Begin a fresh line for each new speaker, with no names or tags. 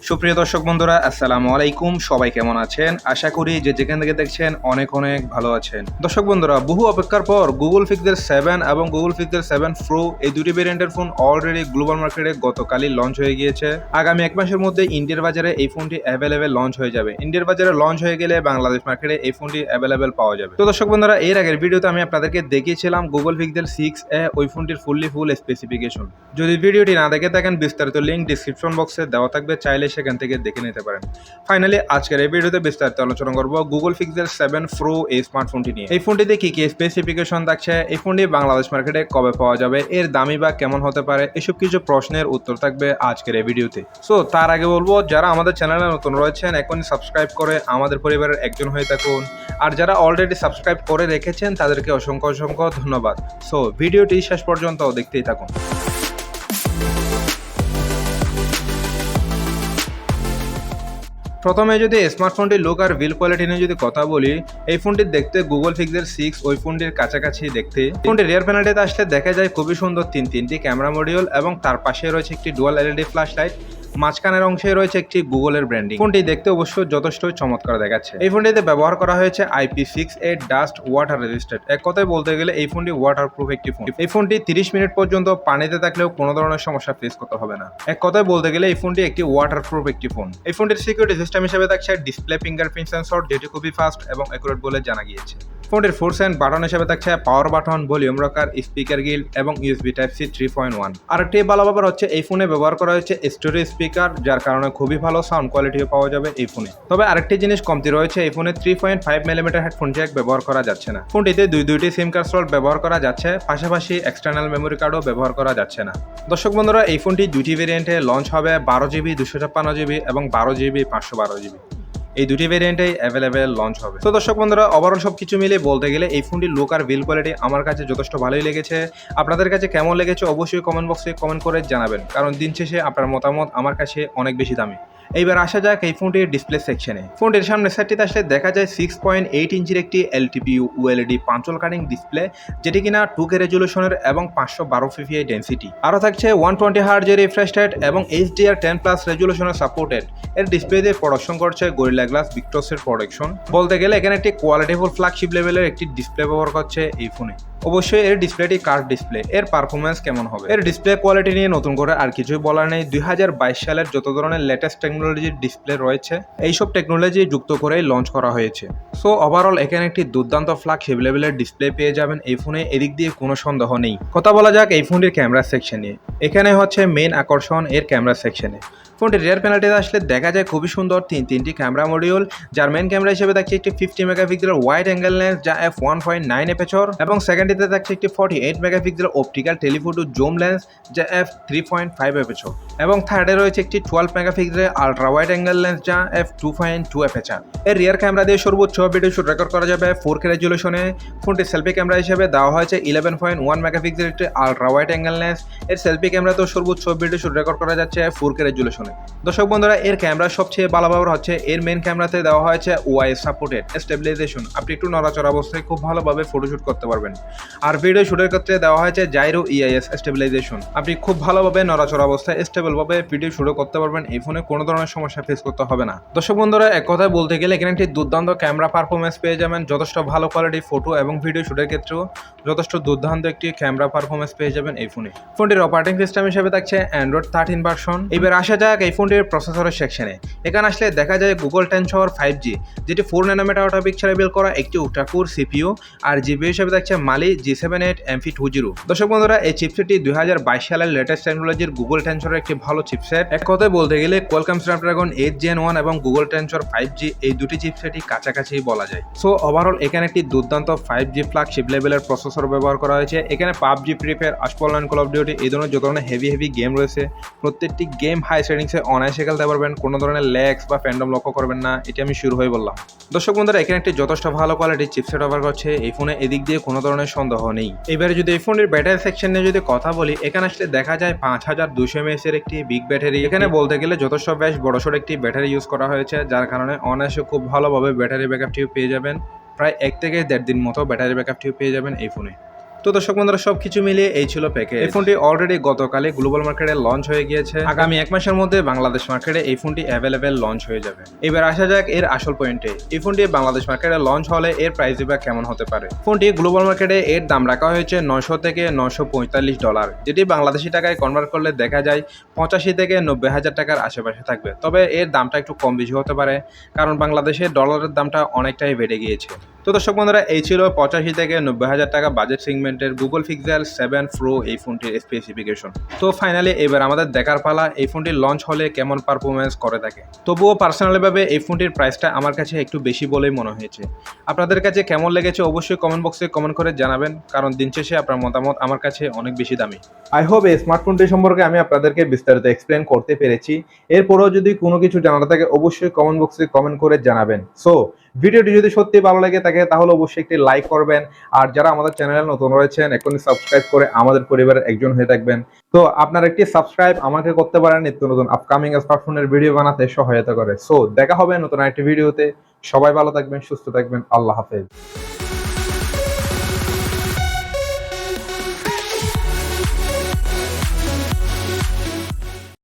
সুপ্রিয় দর্শক বন্ধুরা, আসসালামু আলাইকুম। সবাই কেমন আছেন? আশা করি যে যেখান থেকে দেখছেন অনেক ভালো আছেন। দর্শক বন্ধুরা, বহু অপেক্ষার পর গুগল পিক্সেল 7 এবং গুগল পিক্সেল 7 প্রো এই দুটি ভেরিয়েন্টের ফোন অলরেডি গ্লোবাল মার্কেটে গতকালই লঞ্চ হয়ে গিয়েছে। আগামী এক মাসের মধ্যে ইন্ডিয়ার বাজারে এই ফোনটি অ্যাভেলেবেল লঞ্চ হয়ে যাবে। ইন্ডিয়ার বাজারে লঞ্চ হয়ে গেলে বাংলাদেশ মার্কেটে এই ফোনটি অ্যাভেলেবেল পাওয়া যাবে। তো দর্শক বন্ধুরা, এর আগের ভিডিওতে আমি আপনাদেরকে দেখিয়েছিলাম গুগল পিক্সেল 6a ওই ফোনটির ফুল স্পেসিফিকেশন। যদি ভিডিওটি না দেখে থাকেন, বিস্তারিত লিঙ্ক ডিসক্রিপশন বক্সে দেওয়া থাকবে, চাইলে সেখান থেকে দেখে নিতে পারেন। ফাইনালি আজকের এই ভিডিওতে বিস্তারিত আলোচনা করব গুগল পিক্সেল 7 প্রো এই স্মার্টফোনটি নিয়ে। এই ফোনটিতে কি কি স্পেসিফিকেশন থাকছে, এই ফোনটি বাংলাদেশ মার্কেটে কবে পাওয়া যাবে, এর দামি বা কেমন হতে পারে, এসব কিছু প্রশ্নের উত্তর থাকবে আজকের এই ভিডিওতে। সো তার আগে বলবো, যারা আমাদের চ্যানেলে নতুন রয়েছেন এখনই সাবস্ক্রাইব করে আমাদের পরিবারের একজন হয়ে থাকুন, আর যারা অলরেডি সাবস্ক্রাইব করে রেখেছেন তাদেরকে অসংখ্য ধন্যবাদ। সো ভিডিওটি শেষ পর্যন্ত দেখতেই থাকুন। প্রথমে যদি স্মার্টফোনটির লুক আর বিল্ড কোয়ালিটি নিয়ে যদি কথা বলি, এই ফোনটি দেখতে গুগল পিক্সেল 6 ওই ফোনটির কাছাকাছি দেখতে। ফোনটির রিয়ার প্যানেলটিতে আসলে দেখা যায় খুবই সুন্দর তিনটি ক্যামেরা মডিউল এবং তার পাশে রয়েছে একটি ডুয়াল এলইডি ফ্ল্যাশ লাইট। মাঝখানের অংশে রয়েছে একটি গুগলের ব্র্যান্ডিং। ফোনটি দেখতে অবশ্য যথেষ্ট চমৎকার দেখাচ্ছে। এই ফোনটিতে ব্যবহার করা হয়েছে IP68 ডাস্ট ওয়াটার রেজিস্ট্যান্ট। এক কথায় বলতে গেলে এই ফোনটি ওয়াটারপ্রুফ একটি ফোন। এই ফোনটি 30 মিনিট পর্যন্ত পানিতে থাকলেও কোনো ধরনের সমস্যা ফেস করতে হবে না। এক কথায় বলতে গেলে এই ফোনটি একটি ওয়াটারপ্রুফ একটি ফোন। এই ফোনটির সিকিউরিটি সিস্টেম হিসেবে থাকছে ডিসপ্লে ফিঙ্গারপ্রিন্ট সেন্সর, যেটি খুবই ফাস্ট এবং অ্যাকুরেট বলে জানা গিয়েছে। ফোনটির ফোর্স এন্ড বাটন হিসেবে থাকছে power button, volume rocker, speaker guild এবং USB Type-C 3.1। আরেকটি ভালো ব্যাপার হচ্ছে এই ফোনে ব্যবহার করা হয়েছে স্টোরেজ স্পিকার, যার কারণে খুবই ভালো সাউন্ড কোয়ালিটিও পাওয়া যাবে এই ফোনে। তবে আরেকটি জিনিস কমতি রয়েছে, এই ফোনে 3.5mm হেডফোন জ্যাক ব্যবহার করা যাচ্ছে না। ফোনটিতে দুইটি সিম কার্ড স্লট ব্যবহার করা যাচ্ছে, পাশাপাশি এক্সটার্নাল মেমোরি কার্ডও ব্যবহার করা যাচ্ছে না। দর্শক বন্ধুরা, এই ফোনটি দুটি ভেরিয়েন্টে লঞ্চ হবে, 12GB 256GB এবং 12GB 512GB। এই দুটি ভেরিয়েন্টেই অ্যাভেলেবেল লঞ্চ হবে। তো দর্শক বন্ধুরা, ওভারঅল সব কিছু মিলিয়ে বলতে গেলে এই ফোনটির লুক আর বিল্ড কোয়ালিটি আমার কাছে যথেষ্ট ভালোই লেগেছে। আপনাদের কাছে কেমন লেগেছে অবশ্যই কমেন্ট বক্সে কমেন্ট করে জানাবেন, কারণ দিন শেষে আপনার মতামত আমার কাছে অনেক বেশি দামি। এইবার আসা যাক এই ফোনটির ডিসপ্লে সেকশনে। ফোনটির সামনে সাইডটিতে আসলে দেখা যায় 6.8 ইঞ্চির একটি LTPO OLED পাঞ্চল কাটিং ডিসপ্লে, যেটি কিনা 2K রেজুলেশনের এবং 512 ppi ডেন্সিটি। আরও থাকছে 120Hz রিফ্রেশ রেট এবং HDR10+ রেজুলেশনের সাপোর্টেড। এর ডিসপ্লে দিয়ে প্রোডাকশন করছে গরিলা গ্লাস ভিক্টরসের প্রোডাকশন। বলতে গেলে এখানে একটি কোয়ালিটিফুল ফ্ল্যাগশিপ লেভেলের একটি ডিসপ্লে ব্যবহার করছে এই ফোনে। অবশ্যই এর ডিসপ্লেটি কার্ভ ডিসপ্লে। এর পারফরমেন্স কেমন হবে, এর ডিসপ্লে কোয়ালিটি নিয়ে নতুন করে আর কিছুই বলার নেই। 2022 সালের যত ধরনের লেটেস্ট টেকনোলজির ডিসপ্লে রয়েছে এইসব টেকনোলজি যুক্ত করেই লঞ্চ করা হয়েছে। সো ওভারঅল এখানে একটি দুর্দান্ত ফ্ল্যাগশিপ লেভেলের ডিসপ্লে পেয়ে যাবেন এই ফোনে, এদিক দিয়ে কোনো সন্দেহ নেই। কথা বলা যাক এই ফোনটির ক্যামেরা সেকশনে। এখানে হচ্ছে মেইন আকর্ষণ এর ক্যামেরা সেকশনে। ফোনটির রিয়ার প্যানেলটিতে আসলে দেখা যায় খুবই সুন্দর তিনটি ক্যামেরা মডিউল, যার মেইন ক্যামেরা হিসেবে থাকছে একটি 50 মেগাপিক্সেলের ওয়াইড অ্যাঙ্গেল লেন্স যা f1.9 অ্যাপারচার, এবং সেকেন্ডটিতে থাকছে একটি 48 মেগাপিক্সেলের অপটিক্যাল টেলিফোটো জুম লেন্স যা f3.5 অ্যাপারচার, এবং থার্ডে রয়েছে একটি 12 মেগাপিক্সেলের আলট্রা ওয়াইড অ্যাঙ্গেল লেন্স যা f2.2 অ্যাপারচার। এর রিয়ার ক্যামেরা দিয়ে সর্বোচ্চ ভিডিও শুট রেকর্ড করা যাবে 4K রেজুলেশনে। ফোনটির সেলফি ক্যামেরা হিসেবে দেওয়া হয়েছে 11.1 মেগাপিক্সেলের একটি আলট্রা ওয়াইড অ্যাঙ্গেল লেন্স। এর সেলফি ক্যামেরাতেও সর্বোচ্চ ভিডিও শুট রেকর্ড করা যাচ্ছে 4K রেজুলেশনে। দর্শক বন্ধুরা, এর ক্যামেরা সবচেয়ে ভালো ব্যবহার হচ্ছে এর মেইন ক্যামেরাতে দেওয়া হয়েছে OIS সাপোর্টেড স্টেবিলাইজেশন। আপনি একটু নড়াচড়া অবস্থায় খুব ভালোভাবে ফটোশুট করতে পারবেন। আর ভিডিও শুটের ক্ষেত্রে দেওয়া হয়েছে জাইরো EIS স্টেবিলাইজেশন। আপনি খুব ভালোভাবে নড়াচড়া অবস্থায় স্টেবলভাবে ভিডিও শুটও করতে পারবেন, এই ফোনে কোনো ধরনের সমস্যা ফেস করতে হবে না। দর্শক বন্ধুরা, এক কথায় বলতে গেলে এখানে একটি দুর্দান্ত ক্যামেরা পারফরমেন্স পেয়ে যাবেন, যথেষ্ট ভালো কোয়ালিটি ফটো এবং ভিডিও শুটের ক্ষেত্রেও যথেষ্ট দুর্দান্ত একটি ক্যামেরা পারফরমেন্স পেয়ে যাবেন এই ফোনে। ফোনটির অপারেটিং সিস্টেম হিসেবে থাকছে Android 13 ভার্সন। এবার আসা যাক এই ফোনটির প্রসেসরের সেকশনে। এখানে আসলে দেখা যায় গুগল টেনসর 5G, যেটি 4 nm পিক্সেলে বিল্ড করা একটি octa-core CPU, আর জিপিইউ হিসেবে থাকছে মালি G78 MP20। দর্শক বন্ধুরা, এই চিপসেটটি 2022 সালের লেটেস্ট টেকনোলজির গুগল টেনসরের একটি ভালো চিপসেট। এক কথায় বলতে গেলে কোয়ালকম স্ন্যাপড্রাগন 8 Gen 1 এবং গুগল টেনসর 5G এই দুটি চিপসেটই কাছাকাছি বলা যায়। সো ওভারঅল এখানে একটি দুর্দান্ত 5G ফ্ল্যাগশিপ লেভেলের প্রসেসর ব্যবহার করা হয়েছে। এখানে PUBG, ফ্রি ফায়ার, আশপল অ্যান্ড কল অফ ডিউটি এই ধরনের যত ধরনের হেভি গেম রয়েছে প্রত্যেকটি গেম হাই সেটিংসে অনায়াসে খেলতে পারবেন, কোনো ধরনের ল্যাগস বা ফ্যান্ডম লক্ষ্য করবেন না। এটি আমি শুরু হয়ে বললাম। দর্শক বন্ধুরা, এখানে একটি যথেষ্ট ভালো কোয়ালিটির চিপসেট ব্যবহার করছে এই ফোনে, এদিক দিয়ে কোনো ধরনের সন্দেহ নেই। এবারে যদি এই ফোনের ব্যাটারি সেকশন নিয়ে যদি কথা বলি, এখানে আসলে দেখা যায় 5200 mAh এর একটি বিগ ব্যাটারি। এখানে বলতে গেলে যথেষ্ট বেশ বড়সড় একটি ব্যাটারি ইউজ করা হয়েছে, যার কারণে অনায়াসে খুব ভালোভাবে ব্যাটারি ব্যাকআপটিও পেয়ে যাবেন। প্রায় 1 থেকে 1.5 দিন মতো ব্যাটারি ব্যাকআপটিও পেয়ে যাবেন এই ফোনে। তো দর্শক বন্ধুরা সবকিছু মিলিয়ে এই ছিল প্যাকেজ। এই ফোনটি অলরেডি গতকালই গ্লোবাল মার্কেটে লঞ্চ হয়ে গিয়েছে। আগামী 1 মাসের মধ্যে বাংলাদেশ মার্কেটে এই ফোনটি অ্যাভেলেবেল লঞ্চ হয়ে যাবে। এবার আসা যাক এর আসল পয়েন্টে। এই ফোনটি বাংলাদেশ মার্কেটে লঞ্চ হলে এর প্রাইস বা কেমন হতে পারে। ফোনটি গ্লোবাল মার্কেটে এর দাম রাখা হয়েছে $900 থেকে $945, যেটি বাংলাদেশি টাকায় কনভার্ট করলে দেখা যায় 85 থেকে 90 হাজার টাকার আশেপাশে থাকবে। তবে এর দামটা একটু কম বেশি হতে পারে, কারণ বাংলাদেশে ডলারের দামটা অনেকটাই বেড়ে গিয়েছে। তো দর্শক বন্ধুরা এই ছিল 85 থেকে 90 হাজার টাকা বাজেট সেগমেন্টের গুগল পিক্সেল 7 প্রো এই ফোনটির স্পেসিফিকেশন। তো ফাইনালি এবার আমাদের দেখার পালা এই ফোনটি লঞ্চ হলে কেমন পারফরমেন্স করে থাকে। তবুও পার্সোনালিভাবে এই ফোনটির প্রাইসটা আমার কাছে একটু বেশি বলেই মনে হয়েছে। আপনাদের কাছে কেমন লেগেছে অবশ্যই কমেন্ট বক্সে কমেন্ট করে জানাবেন, কারণ দিন শেষে আপনার মতামত আমার কাছে অনেক বেশি দামি। আই হোপ এই স্মার্টফোনটি সম্পর্কে আমি আপনাদেরকে বিস্তারিত এক্সপ্লেন করতে পেরেছি। এরপরেও যদি কোনো কিছু জানার থাকে অবশ্যই কমেন্ট বক্সে কমেন্ট করে জানাবেন। সো ভিডিওটি যদি সত্যি ভালো লাগে থাকে তাহলে অবশ্যই একটি লাইক করবেন, আর যারা আমাদের চ্যানেলে নতুন রয়েছেন এখনই সাবস্ক্রাইব করে আমাদের পরিবারের একজন হয়ে থাকবেন। তো আপনার একটি সাবস্ক্রাইব আমাকে করতে পারেন নিত্য নতুন আপকামিং স্মার্টফোনের ভিডিও বানাতে সহায়তা করে। সো দেখা হবে নতুন একটি ভিডিওতে। সবাই ভালো থাকবেন, সুস্থ থাকবেন, আল্লাহ হাফেজ।